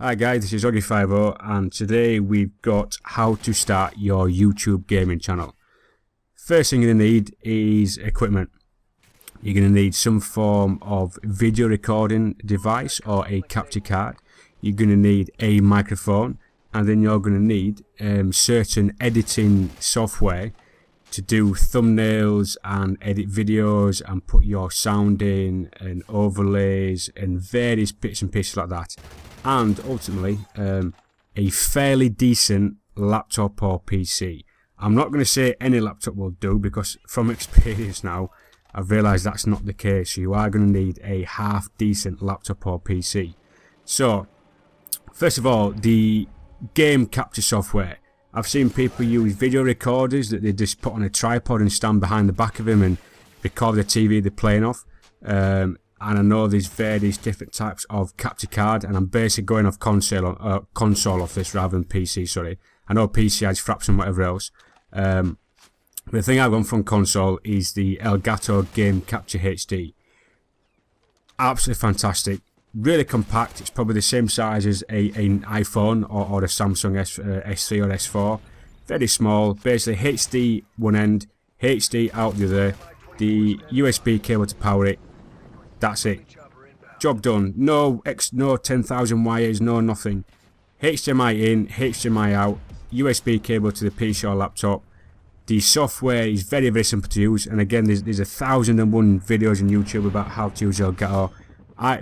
Hi guys, this is OggyFiveO and today we've got how to start your YouTube gaming channel. First thing you're going to need is equipment. You're going to need some form of video recording device or a capture card. You're going to need a microphone, and then you're going to need certain editing software to do thumbnails and edit videos and put your sound in and overlays and various bits and pieces like that. And ultimately a fairly decent laptop or PC. I'm not going to say any laptop will do, because from experience now I've realised that's not the case. You are going to need a half decent laptop or PC. So first of all, the game capture software. I've seen people use video recorders that they just put on a tripod and stand behind the back of them and record the TV they're playing off. And I know there's various different types of capture card, and I'm basically going off console off this rather than PC, sorry. I know PC has fraps and whatever else. But the thing I've gone from console is the Elgato Game Capture HD. Absolutely fantastic. Really compact. It's probably the same size as an iPhone or a Samsung S3 or S4. Very small. Basically HD one end, HD out the other. The USB cable to power it. That's it. Job done. No 10,000 wires, no nothing. HDMI in, HDMI out, USB cable to the PC or laptop. The software is very, very simple to use, and again there's 1,001 videos on YouTube about how to use Elgato.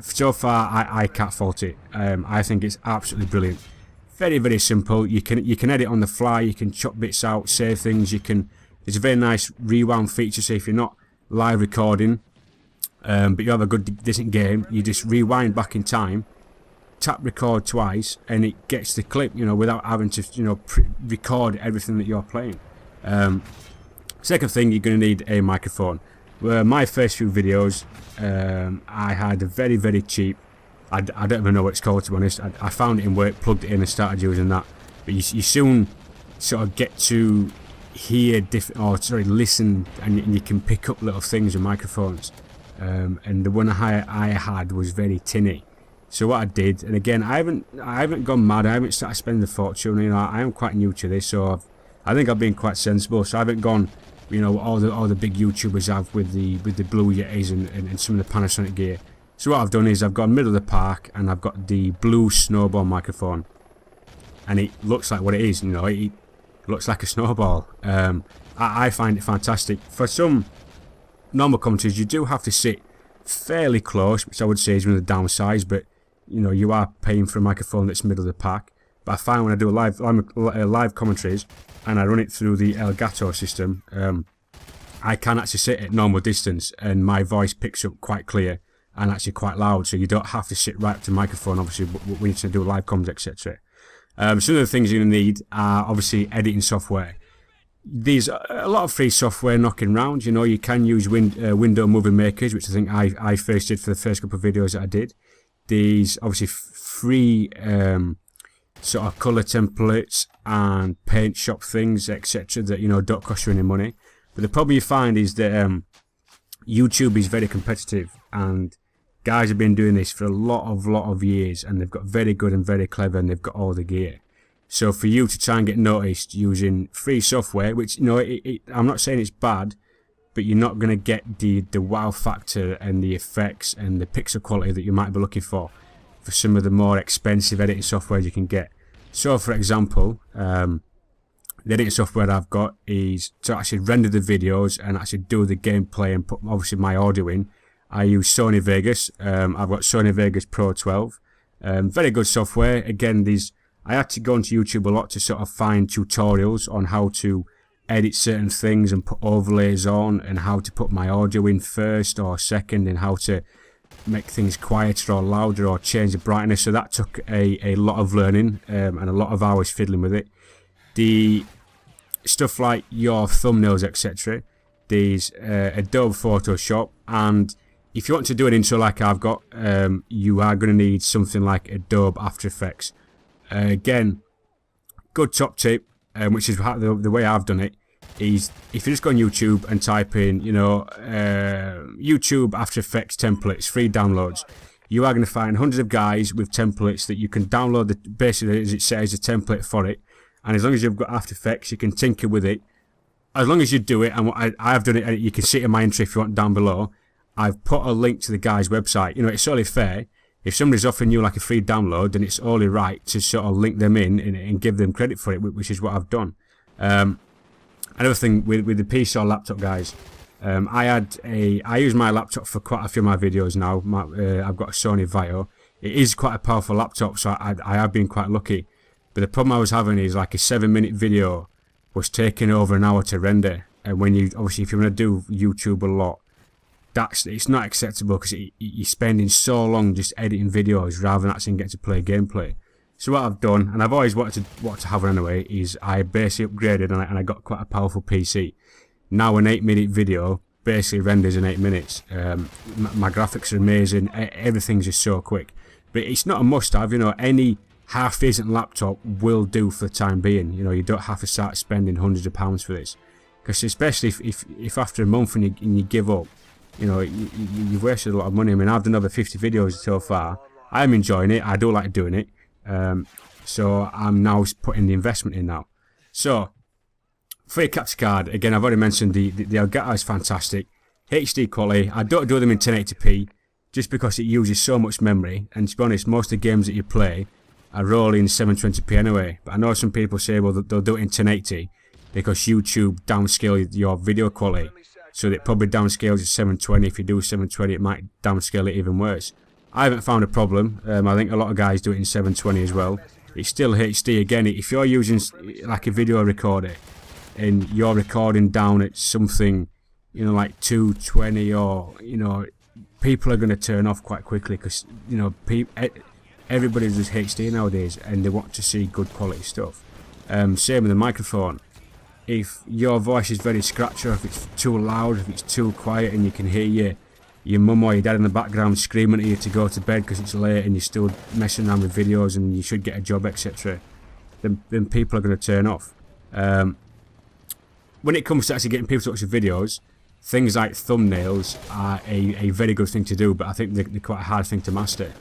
So far I can't fault it. I think it's absolutely brilliant. Very, very simple. You can edit on the fly, you can chop bits out, save things, there's a very nice rewound feature, so if you're not live recording but you have a good decent game, you just rewind back in time, tap record twice, and it gets the clip, without having to record everything that you're playing. Second thing, you're going to need a microphone. My first few videos, I had a very, very cheap, I don't even know what it's called, to be honest. I found it in work, plugged it in and started using that. But you soon sort of get to hear listen, and you can pick up little things with microphones. And the one I had was very tinny. So what I did, and again, I haven't gone mad, I haven't started spending a fortune, I am quite new to this, so I think I've been quite sensible. So I haven't gone, all the big YouTubers have with the Blue Yetis and some of the Panasonic gear. So what I've done is I've gone middle of the park and I've got the blue snowball microphone, and it looks like what it is. It looks like a snowball. I find it fantastic. For some normal commentaries, you do have to sit fairly close, which I would say is one of the downsides, but you are paying for a microphone that's middle of the pack. But I find when I do live commentaries and I run it through the Elgato system, I can actually sit at normal distance and my voice picks up quite clear and actually quite loud, so you don't have to sit right up to the microphone, obviously, when you do live comms, etc. Some of the things you're going to need are obviously editing software. There's a lot of free software knocking around. You can use window movie makers, which I think I first did for the first couple of videos that I did. There's obviously free sort of colour templates and paint shop things, etc. that don't cost you any money. But the problem you find is that YouTube is very competitive, and guys have been doing this for a lot of years, and they've got very good and very clever, and they've got all the gear. So for you to try and get noticed using free software, which I'm not saying it's bad, but you're not going to get the wow factor and the effects and the pixel quality that you might be looking for some of the more expensive editing software you can get. So for example, the editing software I've got is to actually render the videos and actually do the gameplay and put obviously my audio in. I use Sony Vegas. I've got Sony Vegas Pro 12. Very good software. Again, I had to go onto YouTube a lot to sort of find tutorials on how to edit certain things and put overlays on, and how to put my audio in first or second, and how to make things quieter or louder or change the brightness. So that took a lot of learning and a lot of hours fiddling with it. The stuff like your thumbnails, etc. There's Adobe Photoshop, and if you want to do an intro like I've got, you are going to need something like Adobe After Effects. Again, good top tip, which is the way I've done it, is if you just go on YouTube and type in, YouTube After Effects templates, free downloads, you are going to find hundreds of guys with templates that you can download, basically as it says, a template for it. And as long as you've got After Effects, you can tinker with it. As long as you do it, and I've done it, and you can see it in my entry if you want down below. I've put a link to the guy's website. You know, it's only fair. If somebody's offering you like a free download, then it's only right to sort of link them in and give them credit for it, which is what I've done. Another thing with the PC or laptop, guys, I use my laptop for quite a few of my videos now. I've got a Sony VAIO. It is quite a powerful laptop, so I have been quite lucky. But the problem I was having is like a 7-minute video was taking over an hour to render, and when you obviously if you want to do YouTube a lot, it's not acceptable because you're spending so long just editing videos rather than actually getting to play gameplay. So what I've done, and I've always wanted to have one anyway, is I basically upgraded and I got quite a powerful PC. Now an 8-minute video basically renders in 8 minutes. My graphics are amazing. Everything's just so quick. But it's not a must-have. You know, any half-decent laptop will do for the time being. You know, you don't have to start spending hundreds of pounds for this. Because especially if after a month and you give up, you know, you've wasted a lot of money. I mean, I've done over 50 videos so far. I'm enjoying it. I do like doing it. So I'm now putting the investment in now. So, for your capture card, again, I've already mentioned the Elgato is fantastic. HD quality. I don't do them in 1080p just because it uses so much memory. And to be honest, most of the games that you play are rolling 720p anyway. But I know some people say, well, they'll do it in 1080 because YouTube downscale your video quality. So it probably downscales to 720. If you do 720, it might downscale it even worse. I haven't found a problem. I think a lot of guys do it in 720 as well. It's still HD. Again, if you're using like a video recorder and you're recording down at something, you know, like 220, or, you know, people are going to turn off quite quickly because, you know, everybody does HD nowadays and they want to see good quality stuff. Same with the microphone. If your voice is very scratchy, or if it's too loud, if it's too quiet and you can hear your mum or your dad in the background screaming at you to go to bed because it's late and you're still messing around with videos and you should get a job, etc., then people are going to turn off. When it comes to actually getting people to watch your videos, things like thumbnails are a very good thing to do, but I think they're quite a hard thing to master.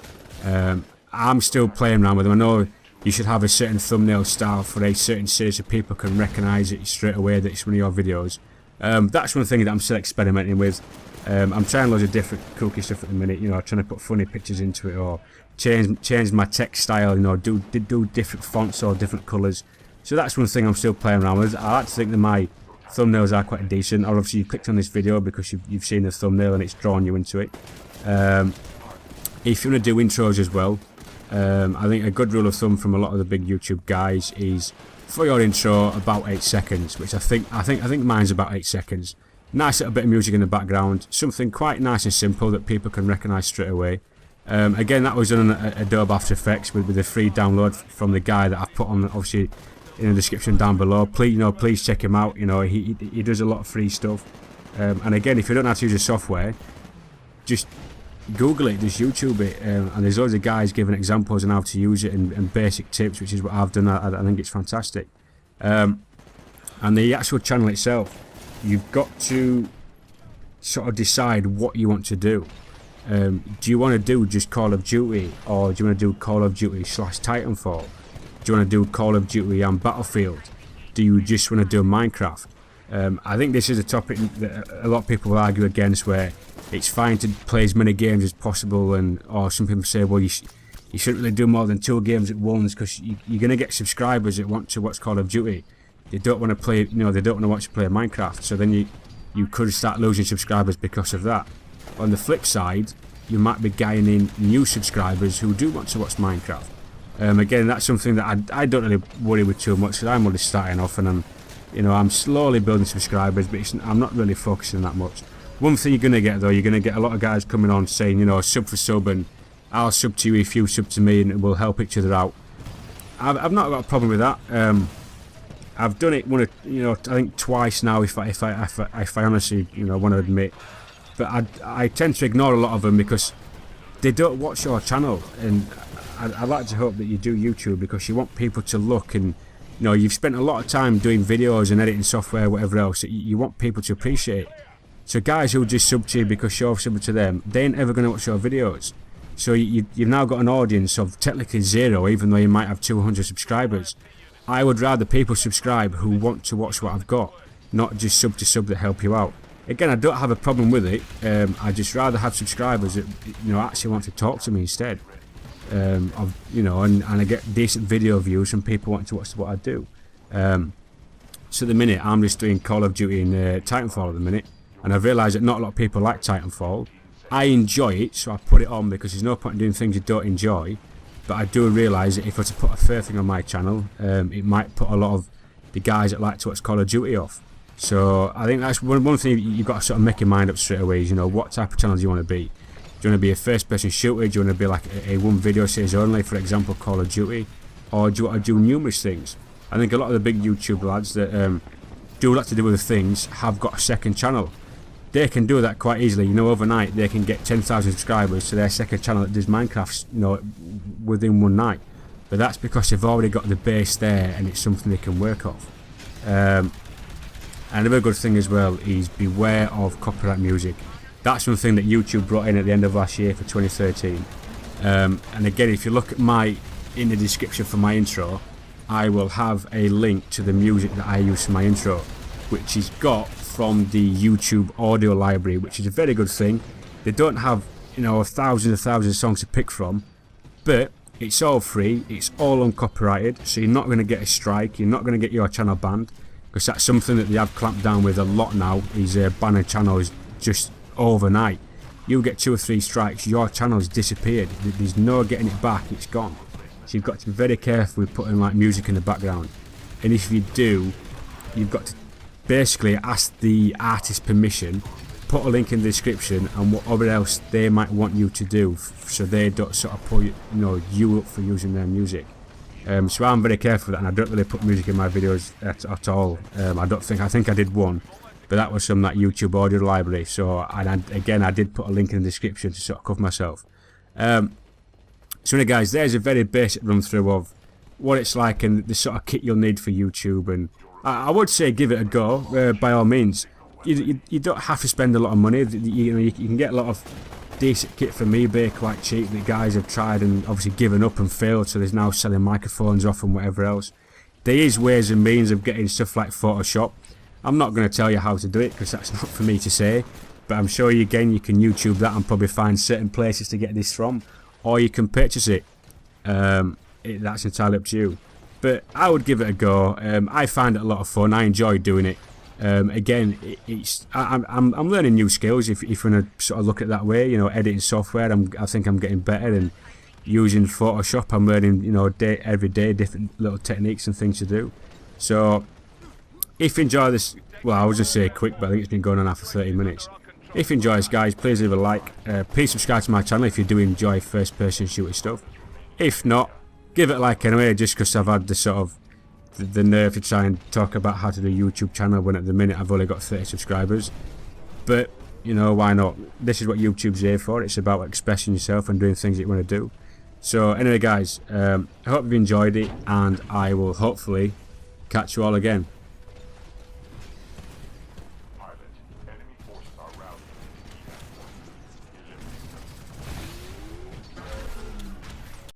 I'm still playing around with them. I know you should have a certain thumbnail style for a certain series so people can recognise it straight away that it's one of your videos. That's one thing that I'm still experimenting with. I'm trying loads of different kooky stuff at the minute, you know, trying to put funny pictures into it, or change my text style, you know, do different fonts or different colours. So that's one thing I'm still playing around with. I like to think that my thumbnails are quite decent. Or obviously you clicked on this video because you've seen the thumbnail and it's drawn you into it. If you want to do intros as well, I think a good rule of thumb from a lot of the big YouTube guys is for your intro about 8 seconds, which I think mine's about 8 seconds. Nice little bit of music in the background, something quite nice and simple that people can recognise straight away. Again, that was done on Adobe After Effects with a free download from the guy that I've put on, obviously, in the description down below. Please check him out. You know, he does a lot of free stuff. And again, if you don't know how to use the software, just Google it, just YouTube it, and there's loads of guys giving examples on how to use it and basic tips, which is what I've done. I think it's fantastic. And the actual channel itself, you've got to sort of decide what you want to do. Do you want to do just Call of Duty, or do you want to do Call of Duty / Titanfall? Do you want to do Call of Duty and Battlefield? Do you just want to do Minecraft? I think this is a topic that a lot of people will argue against, where it's fine to play as many games as possible, or some people say, well, you shouldn't really do more than 2 games at once because you're going to get subscribers that want to watch Call of Duty. They don't want to play, you know, they don't want to watch you play Minecraft. So then you could start losing subscribers because of that. On the flip side, you might be gaining new subscribers who do want to watch Minecraft. Again, that's something that I don't really worry with too much, because I'm only starting off and I'm slowly building subscribers, but I'm not really focusing that much. One thing you're going to get though, you're going to get a lot of guys coming on saying, you know, sub for sub, and I'll sub to you if you sub to me, and we'll help each other out. I've not got a problem with that. I've done it I think twice now, if I honestly, you know, want to admit. But I tend to ignore a lot of them because they don't watch your channel, and I'd like to hope that you do YouTube because you want people to look, and you know, you've spent a lot of time doing videos and editing software, whatever else. You want people to appreciate it. So guys who just sub to you because you're subbed to them, they ain't ever going to watch your videos. So you've now got an audience of technically 0, even though you might have 200 subscribers. I would rather people subscribe who want to watch what I've got, not just sub to sub that help you out. Again, I don't have a problem with it. I just rather have subscribers that actually want to talk to me instead. And I get decent video views and people want to watch what I do. So at the minute, I'm just doing Call of Duty and Titanfall at the minute, and I've realised that not a lot of people like Titanfall. I enjoy it, so I put it on because there's no point in doing things you don't enjoy. But I do realise that if I was to put a third thing on my channel, it might put a lot of the guys that like to watch Call of Duty off. So I think that's one thing you've got to sort of make your mind up straight away is, what type of channel do you want to be? Do you want to be a first person shooter? Do you want to be like a one video series only, for example Call of Duty? Or do you want to do numerous things? I think a lot of the big YouTube lads that do like to do other things have got a second channel. They can do that quite easily. Overnight they can get 10,000 subscribers to their second channel that does Minecraft, within one night. But that's because they've already got the base there and it's something they can work off. Another good thing as well is beware of copyright music. That's one thing that YouTube brought in at the end of last year for 2013. And again, if you look at in the description for my intro, I will have a link to the music that I use for my intro, which is got from the YouTube audio library, which is a very good thing. They don't have thousands of songs to pick from, but it's all free, it's all uncopyrighted, so you're not going to get a strike, you're not going to get your channel banned, because that's something that they have clamped down with a lot now, is banning channels just overnight. You get 2 or 3 strikes, your channel's disappeared, there's no getting it back, it's gone. So you've got to be very careful with putting like music in the background, and if you do, you've got to basically ask the artist permission, put a link in the description and whatever else they might want you to do, so they don't sort of pull you up for using their music. So I'm very careful with that, and I don't really put music in my videos at all. I think I did one, but that was from that YouTube audio library. So again, I did put a link in the description to sort of cover myself. So anyway guys, there's a very basic run through of what it's like and the sort of kit you'll need for YouTube, and I would say give it a go, by all means. You don't have to spend a lot of money. You can get a lot of decent kit from eBay quite cheap that guys have tried and obviously given up and failed, so there's now selling microphones off and whatever else. There is ways and means of getting stuff like Photoshop. I'm not going to tell you how to do it because that's not for me to say, but I'm sure you can YouTube that and probably find certain places to get this from, or you can purchase it. That's entirely up to you. But I would give it a go. I find it a lot of fun. I enjoy doing it. Again, I'm learning new skills. If you're going to sort of look at it that way, editing software, I think I'm getting better, and using Photoshop, I'm learning, every day different little techniques and things to do. So if you enjoy this, well, I was just say quick, but I think it's been going on now for 30 minutes. If you enjoy this, guys, please leave a like. Please subscribe to my channel if you do enjoy first-person shooting stuff. If not, give it a like anyway, just because I've had the sort of the nerve to try and talk about how to do a YouTube channel when at the minute I've only got 30 subscribers. But why not? This is what YouTube's here for. It's about expressing yourself and doing things that you want to do. So anyway guys, I hope you've enjoyed it, and I will hopefully catch you all again.